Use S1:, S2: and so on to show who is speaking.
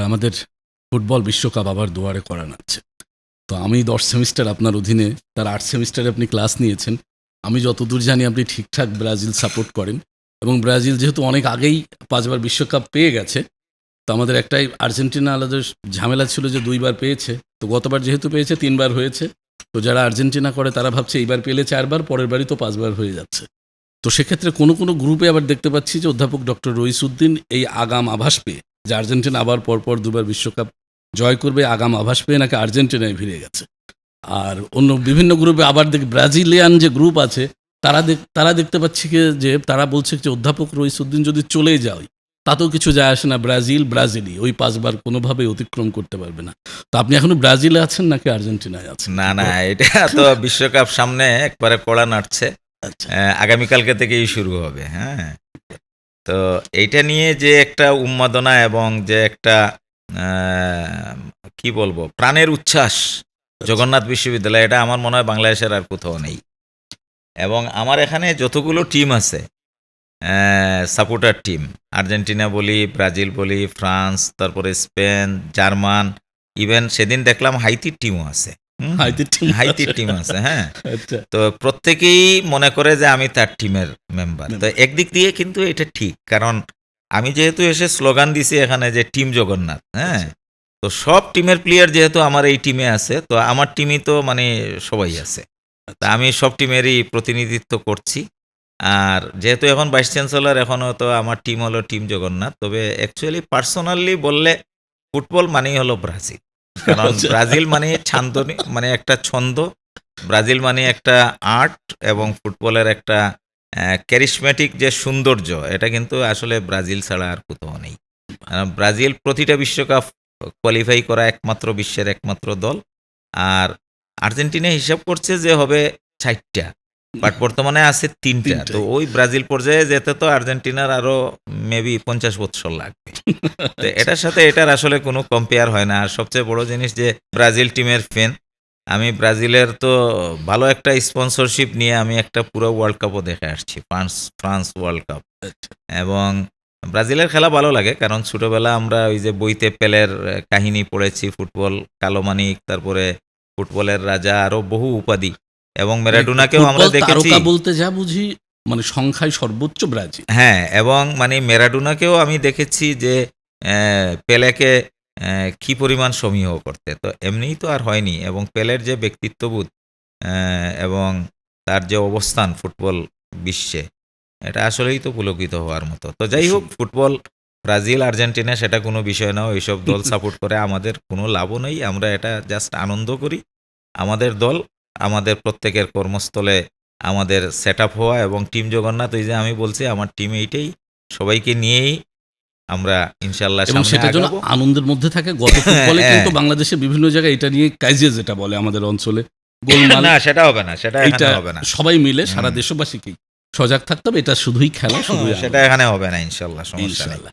S1: আমাদের ফুটবল বিশ্বকাপ আবার দুয়ারে করা নাড়ছে। তো আমি 10 সেমিস্টার আপনার অধীনে, তার 8 সেমিস্টারে আপনি ক্লাস নিয়েছেন। আমি যতদূর জানি আপনি ঠিকঠাক ব্রাজিল সাপোর্ট করেন এবং ব্রাজিল যেহেতু অনেক আগেই 5 বার বিশ্বকাপ পেয়ে গেছে, তো আমাদের একটাই আর্জেন্টিনা আলাদা ঝামেলা ছিল যে 2 বার পেয়েছে। তো গতবার যেহেতু পেয়েছে 3 বার হয়েছে। তো যারা আর্জেন্টিনা করে তারা ভাবছে এইবার পেলে 4 বার, পরের বারই তো 5 বার হয়ে যাচ্ছে। তো সেক্ষেত্রে কোনো গ্রুপে আবার দেখতে পাচ্ছি যে অধ্যাপক ডক্টর রইসউদ্দিন এই আগাম আভাস পেয়ে যে আর্জেন্টিনা আবার পরপর 2 বার বিশ্বকাপ জয় করবে, আগাম আভাস পেয়ে নাকি আর্জেন্টিনায় ভিড়ে গেছে। আর অন্য বিভিন্ন গ্রুপে আবার ব্রাজিলিয়ান যে গ্রুপ আছে তারা দেখতে পাচ্ছি যে তারা বলছে যে অধ্যাপক রইসউদ্দিন যদি চলে যায় তাতেও কিছু যায় আসে না, ব্রাজিলই ওই 5 বার কোনোভাবেই অতিক্রম করতে পারবে না। তো আপনি এখনো ব্রাজিলে আছেন নাকি আর্জেন্টিনায় আছেন?
S2: না, এটা তো বিশ্বকাপ সামনে একবারে কড়া নাড়ছে।
S1: আচ্ছা,
S2: আগামীকালকে থেকেই শুরু হবে। হ্যাঁ, তো এইটা নিয়ে যে একটা উন্মাদনা এবং যে একটা কি বলবো প্রাণের উচ্ছ্বাস জগন্নাথ বিশ্ববিদ্যালয়, এটা আমার মনে হয় বাংলাদেশের আর কোথাও নেই। এবং আমার এখানে যতগুলো টিম আছে, সাপোর্টার টিম, আর্জেন্টিনা বলি, ব্রাজিল বলি, ফ্রান্স, তারপরে স্পেন, জার্মান, ইভেন সেদিন দেখলাম হাইতির টিমও আছে। হাইতির টিম আছে। হ্যাঁ,
S1: আচ্ছা,
S2: তো প্রত্যেকেই মনে করে যে আমি তার টিমের মেম্বার। তো একদিক দিয়ে কিন্তু এটা ঠিক, কারণ আমি যেহেতু এসে স্লোগান দিছি এখানে যে টিম জগন্নাথ। হ্যাঁ, তো সব টিমের প্লেয়ার যেহেতু আমার এই টিমে আছে, তো আমার টিমই তো মানে সবাই আছে। তা আমি সব টিমেরই প্রতিনিধিত্ব করছি। আর যেহেতু এখন ভাইস চ্যান্সেলর, এখনও তো আমার টিম হলো টিম জগন্নাথ। তবে অ্যাকচুয়ালি পার্সোনালি বললে ফুটবল মানেই হলো ব্রাজিল। কারণ ব্রাজিল মানে ছান্দনি, মানে একটা ছন্দ। ব্রাজিল মানে একটা আর্ট, এবং ফুটবলের একটা ক্যারিশম্যাটিক যে সৌন্দর্য, এটা কিন্তু আসলে ব্রাজিল ছাড়া আর কোথাও নেই। ব্রাজিল প্রতিটা বিশ্বকাপ কোয়ালিফাই করা একমাত্র বিশ্বের একমাত্র দল। আর আর্জেন্টিনা হিসাব করছে যে হবে 4টা, বাট বর্তমানে আছে 3টা। তো ওই ব্রাজিল পর্যায়ে যেতে তো আর্জেন্টিনার আরো মেবি 50 বছর লাগবে। তো এটার সাথে এটার আসলে কোনো কম্পেয়ার হয় না। আর সবচেয়ে বড় জিনিস যে ব্রাজিল টিমের ফ্যান আমি। ব্রাজিলের তো ভালো একটা স্পন্সরশিপ নিয়ে আমি একটা পুরো ওয়ার্ল্ড কাপও দেখে আসছি, ফ্রান্স ওয়ার্ল্ড কাপ। এবং ব্রাজিলের খেলা ভালো লাগে, কারণ ছোটবেলা আমরা ওই যে বইতে পেলের কাহিনী পড়েছি, ফুটবল কালো মানিক, তারপরে ফুটবলের রাজা, আরো বহু উপাধি। এবং ম্যারাডোনাকেও আমরা দেখেছি,
S1: তারকা বলতে যা বুঝি মানে সংখ্যায় সর্বোচ্চ ব্রাজিল।
S2: হ্যাঁ, এবং মানে ম্যারাডোনাকেও আমি দেখেছি যে পেলেকে কি পরিমাণ সমীহ করতে। তো এমনিই তো আর হয়নি। এবং পেলের যে ব্যক্তিত্ববোধ এবং তার যে অবস্থান ফুটবল বিশ্বে, এটা আসলেই তো পুলকিত হওয়ার মতো। তো যাই হোক, ফুটবল ব্রাজিল আর্জেন্টিনা সেটা কোনো বিষয় না, ওইসব দল সাপোর্ট করে আমাদের কোনো লাভও নেই। আমরা এটা জাস্ট আনন্দ করি। আমাদের দল, আমাদের প্রত্যেকের কর্মস্থলে আমাদের সেট আপ হওয়া, এবং টিম জগন্নাথ, ওই যে আমি বলছি আমার টিম এইটাই, সবাইকে নিয়েই আমরা ইনশাল্লাহ
S1: এবং
S2: সামনে
S1: সেটা যেন
S2: আগাবো।
S1: আনন্দের মধ্যে থাকে। গত ফুটবলে কিন্তু বাংলাদেশে বিভিন্ন জায়গায় এটা নিয়ে কাইজিয়া যেটা বলে আমাদের অঞ্চলে গোলমাল,
S2: না, সেটা হবে না, সেটা
S1: এইটা
S2: এখানে হবে না।
S1: সবাই মিলে সারা দেশবাসীকেই সজাগ থাকতে হবে। এটা শুধুই খেলা, শুধুই
S2: সেটা এখানে হবে না, ইনশাল্লাহ, সমস্যা নেই।
S1: ইনশাআল্লাহ।